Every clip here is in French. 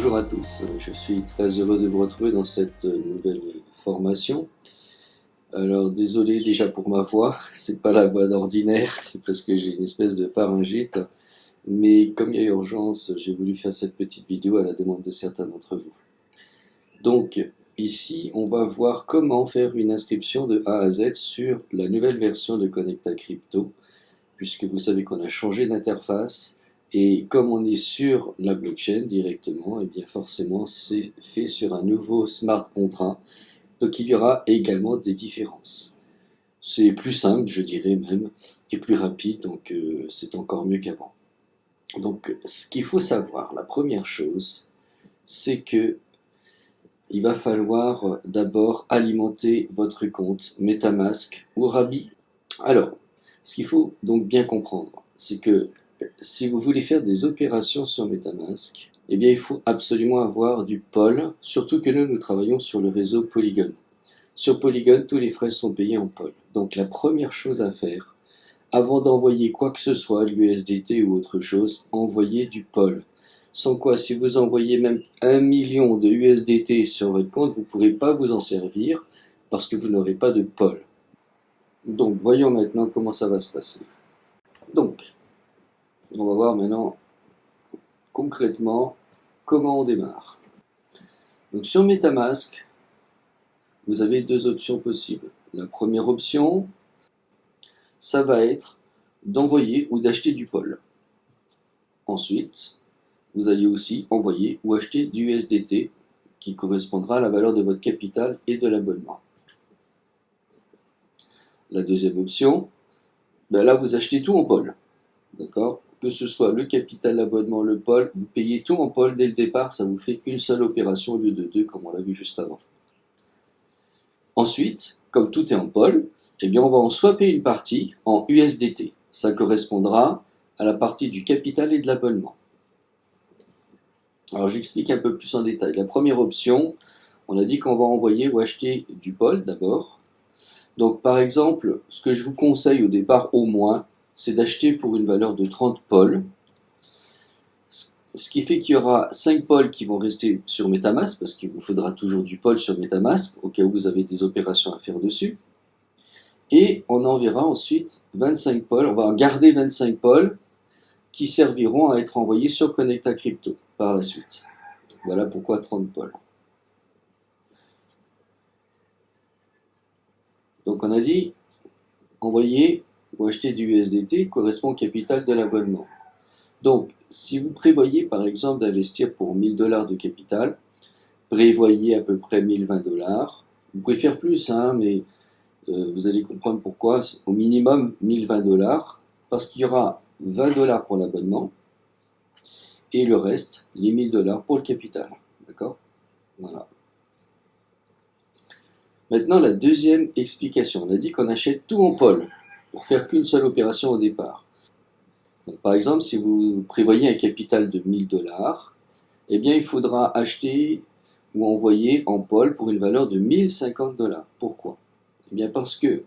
Bonjour à tous, je suis très heureux de vous retrouver dans cette nouvelle formation. Alors désolé déjà pour ma voix, c'est pas la voix d'ordinaire, c'est parce que j'ai une espèce de pharyngite, mais comme il y a urgence, j'ai voulu faire cette petite vidéo à la demande de certains d'entre vous. Donc ici, on va voir comment faire une inscription de A à Z sur la nouvelle version de Connecta Crypto, puisque vous savez qu'on a changé d'interface. Et comme on est sur la blockchain directement, et bien forcément c'est fait sur un nouveau smart contract, donc il y aura également des différences. C'est plus simple, je dirais même, et plus rapide, donc c'est encore mieux qu'avant. Donc ce qu'il faut savoir, la première chose, c'est que il va falloir d'abord alimenter votre compte MetaMask ou Rabby. Alors, ce qu'il faut donc bien comprendre, c'est que si vous voulez faire des opérations sur MetaMask, eh bien il faut absolument avoir du POL, surtout que nous travaillons sur le réseau Polygon. Sur Polygon, tous les frais sont payés en POL. Donc la première chose à faire, avant d'envoyer quoi que ce soit, l'USDT ou autre chose, envoyez du POL. Sans quoi, si vous envoyez même 1 million de USDT sur votre compte, vous ne pourrez pas vous en servir parce que vous n'aurez pas de POL. Donc voyons maintenant comment ça va se passer. Donc, on va voir maintenant concrètement comment on démarre. Donc sur MetaMask, vous avez deux options possibles. La première option, ça va être d'envoyer ou d'acheter du POL. Ensuite, vous allez aussi envoyer ou acheter du USDT qui correspondra à la valeur de votre capital et de l'abonnement. La deuxième option, là vous achetez tout en POL. D'accord ? Que ce soit le capital, l'abonnement, le POL, vous payez tout en POL dès le départ, ça vous fait une seule opération au lieu de deux, comme on l'a vu juste avant. Ensuite, comme tout est en POL, eh bien on va en swapper une partie en USDT. Ça correspondra à la partie du capital et de l'abonnement. Alors j'explique un peu plus en détail. La première option, on a dit qu'on va envoyer ou acheter du POL d'abord. Donc par exemple, ce que je vous conseille au départ au moins, c'est d'acheter pour une valeur de 30 POL. Ce qui fait qu'il y aura 5 POL qui vont rester sur MetaMask, parce qu'il vous faudra toujours du POL sur MetaMask, au cas où vous avez des opérations à faire dessus. Et on enverra ensuite 25 POL, on va garder 25 POL qui serviront à être envoyés sur Connecta Crypto par la suite. Voilà pourquoi 30 POL. Donc on a dit, envoyer ou acheter du USDT correspond au capital de l'abonnement. Donc, si vous prévoyez par exemple d'investir pour 1000 $ de capital, prévoyez à peu près 1020 $. Vous pouvez faire plus, mais vous allez comprendre pourquoi. Au minimum 1020 $, parce qu'il y aura 20 $ pour l'abonnement et le reste, les 1000 $ pour le capital. D'accord ? Voilà. Maintenant, la deuxième explication. On a dit qu'on achète tout en POL pour faire qu'une seule opération au départ. Donc, par exemple, si vous prévoyez un capital de 1000 $, eh bien, il faudra acheter ou envoyer en POL pour une valeur de 1050 $. Pourquoi ? Eh bien, parce que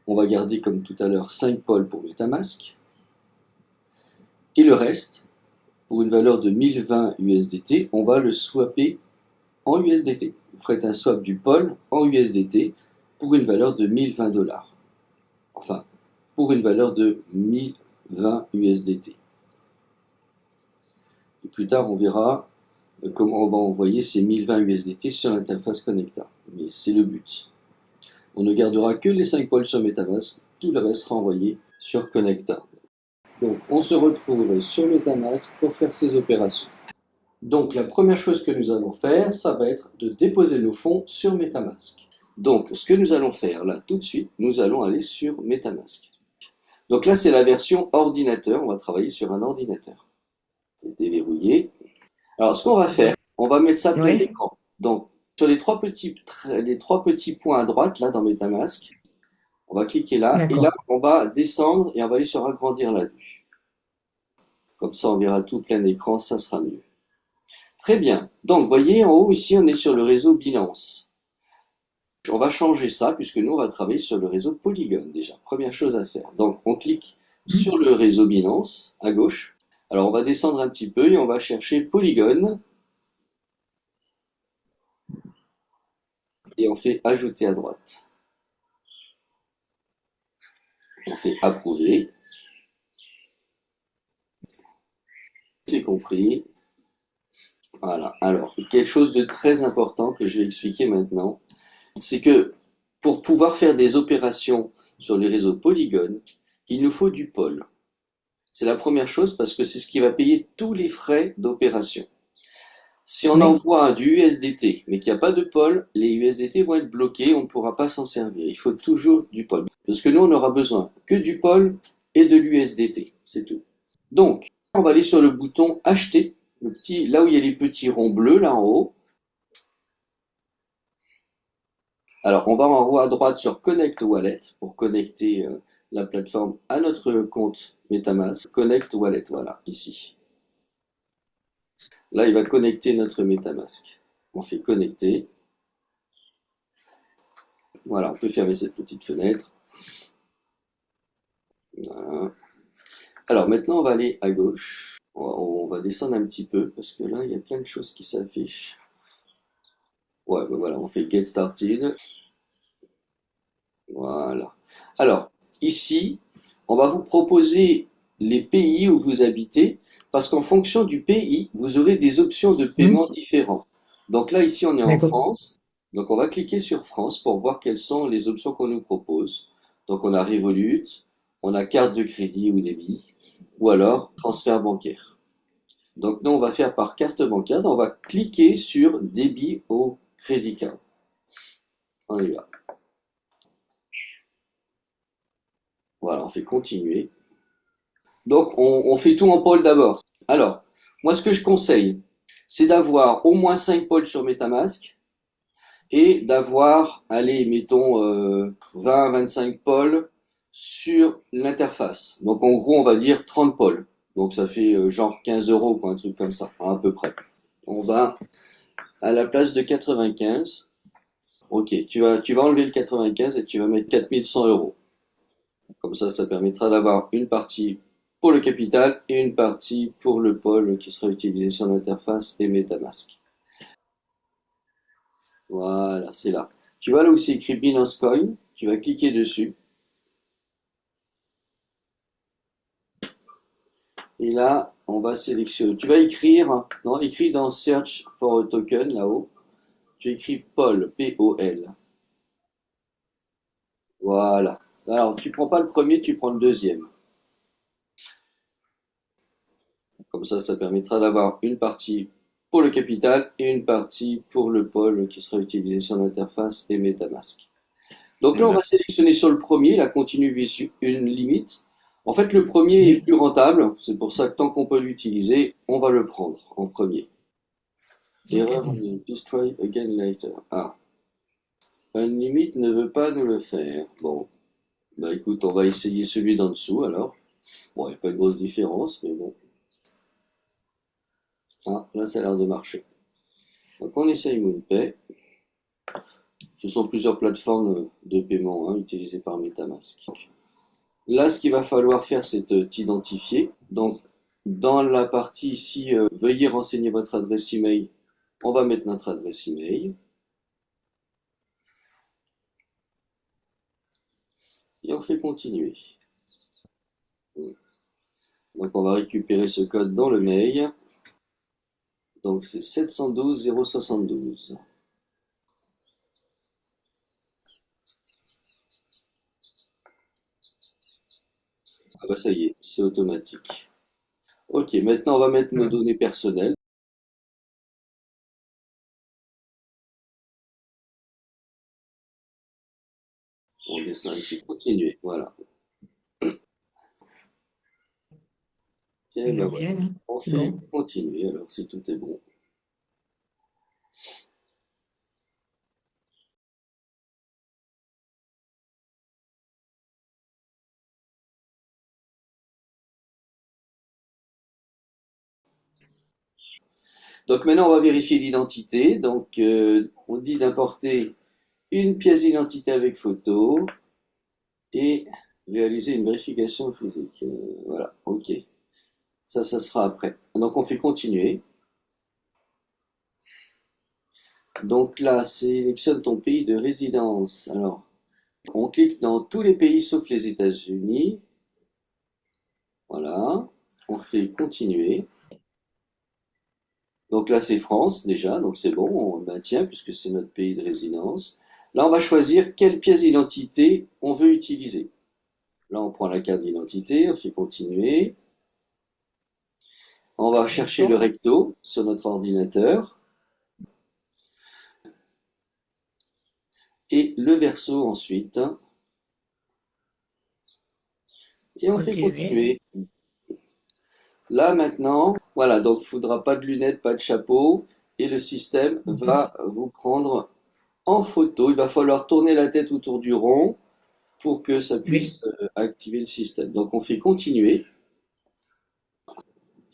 on va garder, comme tout à l'heure, 5 POL pour MetaMask et le reste, pour une valeur de 1020 USDT, on va le swapper en USDT. Vous ferez un swap du POL en USDT pour une valeur de 1020 $. Enfin, pour une valeur de 1020 USDT. Et plus tard, on verra comment on va envoyer ces 1020 USDT sur l'interface Connecta. Mais c'est le but. On ne gardera que les 5 POL sur MetaMask, tout le reste sera envoyé sur Connecta. Donc, on se retrouve sur MetaMask pour faire ces opérations. Donc, la première chose que nous allons faire, ça va être de déposer nos fonds sur MetaMask. Donc, ce que nous allons faire là, tout de suite, nous allons aller sur MetaMask. Donc là, c'est la version ordinateur. On va travailler sur un ordinateur. Déverrouiller. Alors, ce qu'on va faire, on va mettre ça plein l'écran. Donc, sur les trois petits points à droite, là, dans MetaMask, on va cliquer là. Et là, on va descendre et on va aller sur agrandir la vue. Comme ça, on verra tout plein écran, ça sera mieux. Très bien. Donc, vous voyez, en haut, ici, on est sur le réseau Binance. On va changer ça, puisque nous, on va travailler sur le réseau Polygon, déjà. Première chose à faire. Donc, on clique sur le réseau Binance, à gauche. Alors on va descendre un petit peu et on va chercher polygone et on fait ajouter à droite. On fait approuver. C'est compris. Voilà. Alors, quelque chose de très important que je vais expliquer maintenant, c'est que pour pouvoir faire des opérations sur les réseaux Polygon, il nous faut du pôle. C'est la première chose parce que c'est ce qui va payer tous les frais d'opération. Si on Oui, envoie du USDT, mais qu'il n'y a pas de pôle, les USDT vont être bloqués, on ne pourra pas s'en servir. Il faut toujours du pôle. Parce que nous, on aura besoin que du pôle et de l'USDT. C'est tout. Donc, on va aller sur le bouton acheter, là où il y a les petits ronds bleus, là en haut. Alors, on va en haut à droite sur Connect Wallet pour connecter la plateforme à notre compte MetaMask. Connect Wallet, voilà, ici. Là, il va connecter notre MetaMask. On fait connecter. Voilà, on peut fermer cette petite fenêtre. Voilà. Alors maintenant, on va aller à gauche. On va descendre un petit peu parce que là, il y a plein de choses qui s'affichent. Ouais, ben voilà, on fait Get Started. Voilà. Alors, ici, on va vous proposer les pays où vous habitez parce qu'en fonction du pays, vous aurez des options de hmm, paiement différentes. Donc là, ici, on est en d'accord. France. Donc on va cliquer sur France pour voir quelles sont les options qu'on nous propose. Donc on a Revolut, on a carte de crédit ou débit, ou alors transfert bancaire. Donc nous, on va faire par carte bancaire. Donc, on va cliquer sur débit au crédit card. On y va. Voilà, on fait continuer. Donc on fait tout en pôle d'abord. Alors, moi ce que je conseille, c'est d'avoir au moins 5 pôles sur MetaMask et d'avoir, allez, mettons 20-25 pôles sur l'interface. Donc en gros, on va dire 30 pôles. Donc ça fait genre 15 euros, quoi, un truc comme ça, à peu près. On va à la place de 95. Ok, tu vas enlever le 95 et tu vas mettre 4100 euros. Comme ça permettra d'avoir une partie pour le capital et une partie pour le pôle qui sera utilisé sur l'interface et MetaMask. Voilà, c'est là. Tu vois là où c'est écrit Binance Coin, tu vas cliquer dessus. Et là, on va sélectionner. Tu vas écrire, non, écris dans Search for a Token là-haut. Tu écris Pol, P-O-L. Voilà. Alors, tu prends pas le premier, tu prends le deuxième. Comme ça permettra d'avoir une partie pour le capital et une partie pour le pôle qui sera utilisé sur l'interface et MetaMask. Donc là, on va D'accord. sélectionner sur le premier, la continue sur une limite. En fait, le premier est Oui, plus rentable, c'est pour ça que tant qu'on peut l'utiliser, on va le prendre en premier. ok. Error, please try again later. Ah, Unlimit ne veut pas nous le faire. Bon, bah écoute, on va essayer celui d'en dessous alors. Bon, il n'y a pas de grosse différence, mais bon. Ah, là, ça a l'air de marcher. Donc on essaye MoonPay. Ce sont plusieurs plateformes de paiement utilisées par MetaMask. Là, ce qu'il va falloir faire, c'est t'identifier. Donc, dans la partie ici, veuillez renseigner votre adresse email. On va mettre notre adresse email et on fait continuer. Donc, on va récupérer ce code dans le mail. Donc, c'est 712 072. Ah bah ça y est, c'est automatique. Ok, maintenant on va mettre nos Ouais. données personnelles. On descend un petit continuer. Voilà. Et Je ben voilà. viens, hein. On C'est fait bon. continuer alors si tout est bon. Donc maintenant, on va vérifier l'identité. Donc, on dit d'importer une pièce d'identité avec photo et réaliser une vérification physique. Voilà, ok. Ça se fera après. Donc on fait continuer. Donc là, sélectionne ton pays de résidence. Alors, on clique dans tous les pays sauf les États-Unis. Voilà. On fait continuer. Donc là, c'est France déjà, donc c'est bon, on maintient puisque c'est notre pays de résidence. Là, on va choisir quelle pièce d'identité on veut utiliser. Là, on prend la carte d'identité, on fait continuer. On va chercher le D'accord. recto sur notre ordinateur et le verso ensuite. Et on fait Continuer. continuer. Là maintenant, voilà, donc il ne faudra pas de lunettes, pas de chapeau, et le système va vous prendre en photo. Il va falloir tourner la tête autour du rond pour que ça Oui. puisse activer le système. Donc on fait continuer.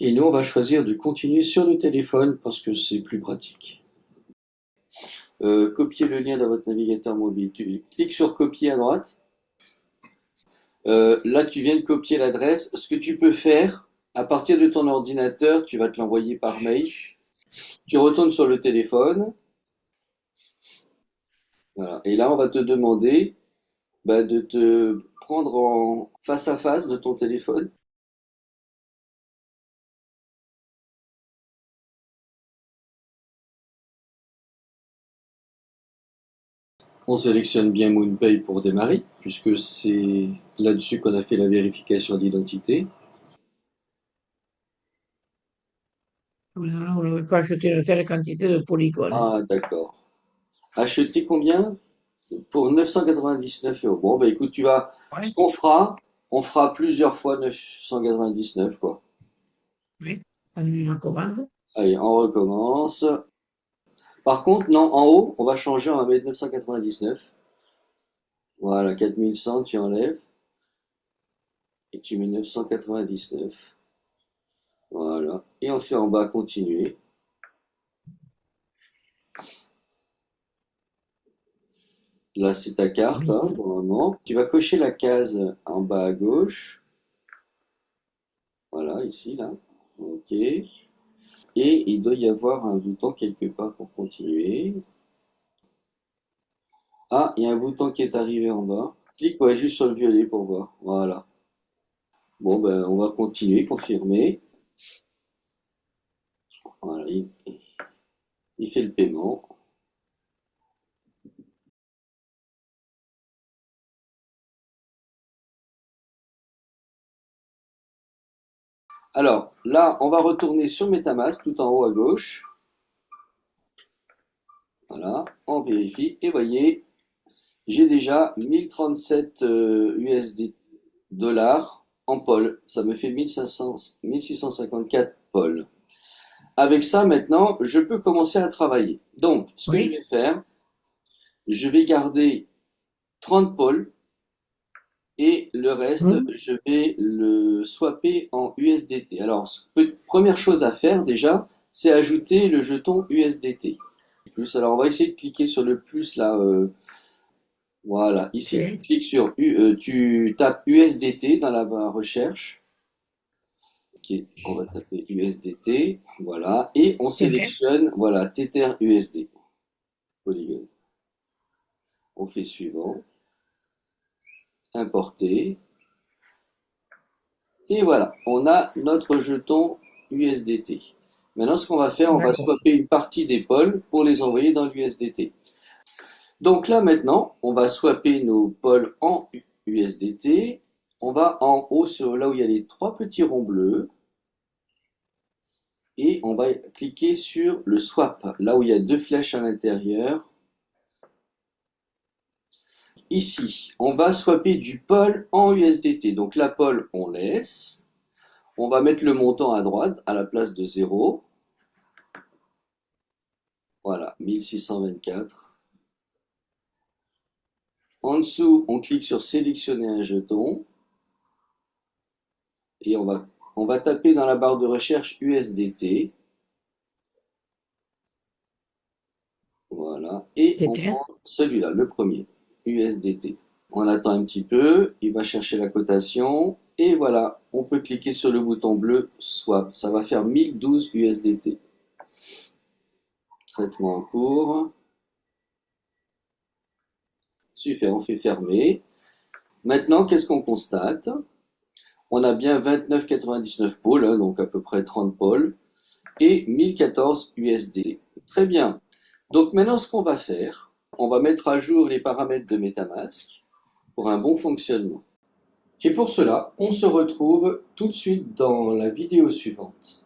Et nous, on va choisir de continuer sur le téléphone parce que c'est plus pratique. Copier le lien dans votre navigateur mobile. Tu cliques sur copier à droite. Là, tu viens de copier l'adresse. Ce que tu peux faire, à partir de ton ordinateur, tu vas te l'envoyer par mail. Tu retournes sur le téléphone. Voilà. Et là, on va te demander de te prendre en face à face de ton téléphone. On sélectionne bien MoonPay pour démarrer, puisque c'est là-dessus qu'on a fait la vérification d'identité. Voilà, on ne veut pas acheter une telle quantité de polygones. Ah, d'accord. Acheter combien? Pour 999 euros. Bon, bah écoute, ce Ouais. qu'on fera, on fera plusieurs fois 999, quoi. Oui. Annuler la commande. Allez, on recommence. Par contre, non, en haut, on va changer, on va mettre 999. Voilà, 4100, tu enlèves. Et tu mets 999. Voilà. Et on fait en bas continuer. Là, c'est ta carte, hein, pour le moment. Tu vas cocher la case en bas à gauche. Voilà, ici, là. OK. Et il doit y avoir un bouton quelque part pour continuer. Ah, il y a un bouton qui est arrivé en bas. Clique ouais, juste sur le violet pour voir. Voilà. Bon, ben, on va continuer, confirmer. Voilà, il fait le paiement. Alors, là, on va retourner sur MetaMask, tout en haut à gauche. Voilà, on vérifie. Et voyez, j'ai déjà 1037 USD dollars en Pol. Ça me fait 1500, 1654 Pol. Avec ça, maintenant, je peux commencer à travailler. Donc, ce que je Oui. vais faire, je vais garder 30 Pol et le reste, Hum. je vais le swapper en USDT. Alors, première chose à faire déjà, c'est ajouter le jeton USDT. Plus, alors on va essayer de cliquer sur le plus là. Voilà, ici tu Ok. cliques sur tu tapes USDT dans la barre recherche. Ok, on va taper USDT, voilà, et on Ok. sélectionne, voilà, Tether USD, Polygon. On fait suivant, importer, et voilà, on a notre jeton USDT. Maintenant, ce qu'on va faire, on va D'accord. swapper une partie des pôles pour les envoyer dans l'USDT. Donc là, maintenant, on va swapper nos pôles en USDT. On va en haut, sur là où il y a les trois petits ronds bleus, et on va cliquer sur le swap, là où il y a deux flèches à l'intérieur. Ici, on va swapper du pôle en USDT. Donc la pôle, on laisse. On va mettre le montant à droite à la place de 0. Voilà, 1624. En dessous, on clique sur sélectionner un jeton. Et on va taper dans la barre de recherche USDT. Voilà. Et on Tether. prend celui-là, le premier, USDT. On attend un petit peu, il va chercher la cotation, et voilà, on peut cliquer sur le bouton bleu Swap. Ça va faire 1012 USDT. Traitement en cours. Super, on fait fermer. Maintenant, qu'est-ce qu'on constate? On a bien 29,99 pôles, hein, donc à peu près 30 pôles, et 1014 USD. Très bien. Donc maintenant, ce qu'on va faire, on va mettre à jour les paramètres de MetaMask pour un bon fonctionnement. Et pour cela, on se retrouve tout de suite dans la vidéo suivante.